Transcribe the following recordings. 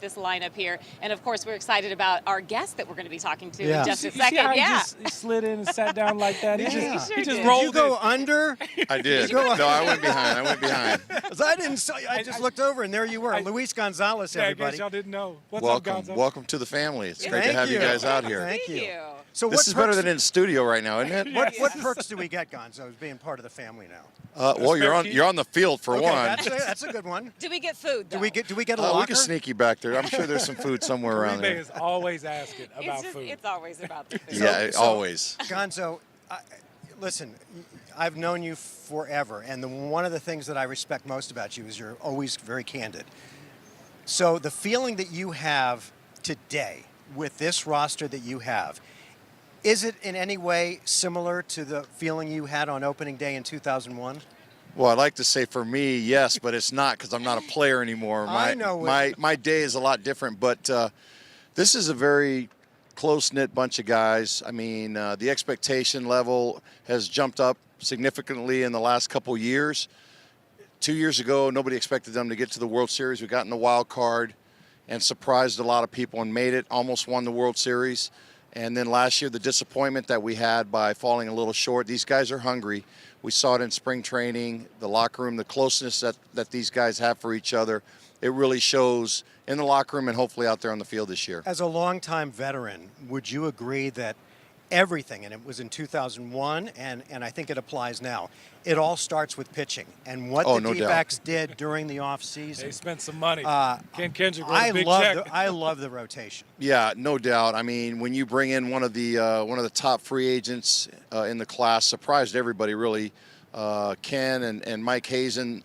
this lineup here, and of course we're excited about our guest that we're going to be talking to in just a You see second. how Yeah, he slid in and sat down like that? Yeah. He just Did rolled. Did you go under? I did. No, I went behind. I went behind. 'Cause I just looked over and there you were, Luis Gonzalez, Yeah, I everybody. guess y'all didn't know. What's up, Welcome, Gonzo? welcome to the family. It's great to Thank have you guys out here. Thank you. So This is better than in the studio right now, isn't it? What perks do we get, Gonzo, as being part of the family now? Well, you're on the field for Okay, one. that's a good one. do we get food? Though? Do we get a locker? We can sneak you back there. I'm sure there's some food somewhere around Green Bay there. is always asking about food. It's always about the food. Yeah, always. Gonzo, listen, I've known you forever, and one of the things that I respect most about you is you're always very candid. So the feeling that you have today with this roster that you have, is it in any way similar to the feeling you had on opening day in 2001? Well, I'd like to say for me, yes, but it's not because I'm not a player anymore. I know my day is a lot different, but this is a very close-knit bunch of guys. I mean, the expectation level has jumped up significantly in the last couple years. 2 years ago, nobody expected them to get to the World Series. We got in the wild card and surprised a lot of people and made it, almost won the World Series. And then last year, the disappointment that we had by falling a little short. These guys are hungry. We saw it in spring training, the locker room, the closeness that these guys have for each other. It really shows in the locker room and hopefully out there on the field this year. As a longtime veteran, would you agree that everything, and it was in 2001, and I think it applies now, it all starts with pitching. And what the D-backs did during the offseason. They spent some money. Ken Kendrick wrote a big check. I love the rotation. Yeah, no doubt. I mean, when you bring in one of the top free agents in the class, surprised everybody really. Ken and Mike Hazen,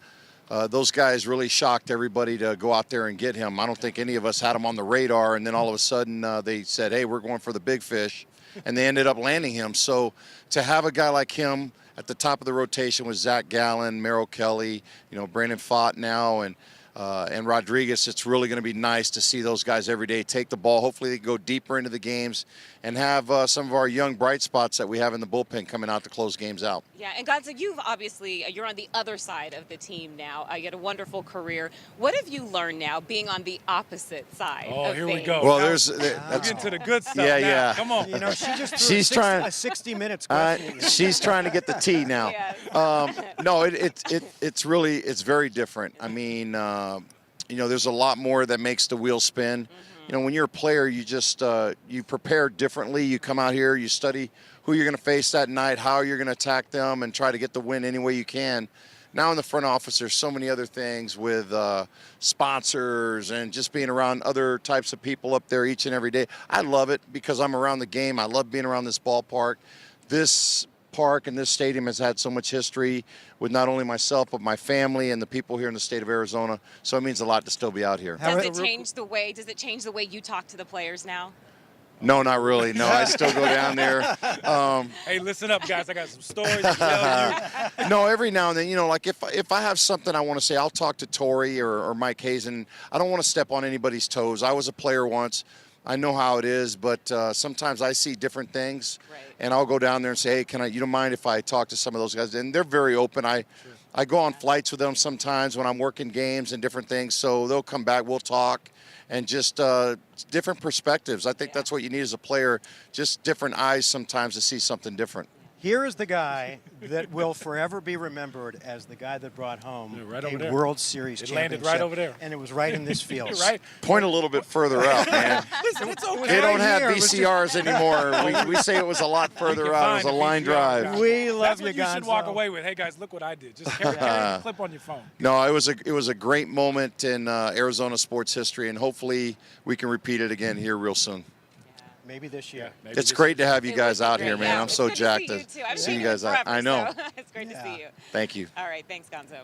those guys really shocked everybody to go out there and get him. I don't think any of us had him on the radar, and then all of a sudden they said, hey, we're going for the big fish, and they ended up landing him. So to have a guy like him at the top of the rotation with Zach Gallen, Merrill Kelly, Brandon Pfaadt now, and Rodriguez, it's really going to be nice to see those guys every day take the ball. Hopefully they go deeper into the games and have some of our young bright spots that we have in the bullpen coming out to close games out. Yeah, and Gonzo, you're on the other side of the team now. You had a wonderful career. What have you learned now being on the opposite side of here things? we go. Well, Let's get to the good stuff now. Yeah. Come on. She just threw a 60 minutes question. She's trying to get the tea now. Yes. No, it's very different. I mean, there's a lot more that makes the wheel spin. When you're a player, you just you prepare differently. You come out here, you study who you're going to face that night, how you're going to attack them, and try to get the win any way you can. Now in the front office, there's so many other things with sponsors and just being around other types of people up there each and every day. I love it because I'm around the game. I love being around this ballpark. This park and this stadium has had so much history with not only myself but my family and the people here in the state of Arizona. So it means a lot to still be out here. Does it change the way you talk to the players now? No, not really. No, I still go down there. Hey, listen up, guys. I got some stories to tell you. No, every now and then, like if I have something I want to say, I'll talk to Torrey or Mike Hazen. I don't want to step on anybody's toes. I was a player once. I know how it is, but sometimes I see different things, and I'll go down there and say, hey, you don't mind if I talk to some of those guys? And they're very open. I go on flights with them sometimes when I'm working games and different things, so they'll come back, we'll talk, and just different perspectives. I think that's what you need as a player, just different eyes sometimes to see something different. Here is the guy that will forever be remembered as the guy that brought home a World Series championship. It landed right over there. And it was right in this field. Right. Point a little bit further out, man. Listen, it's okay. They don't have VCRs anymore. We say it was a lot further out. It was a line drive. We love That's you, what you should Gonzo. walk away with. Hey, guys, look what I did. Just carry a clip on your phone. No, it was a great moment in Arizona sports history, and hopefully we can repeat it again here real soon. Maybe this year. It's great to have you guys out here, man. Yeah, I'm so jacked to see you, too. see you guys out. I know. So it's great to see you. Thank you. All right, thanks, Gonzo.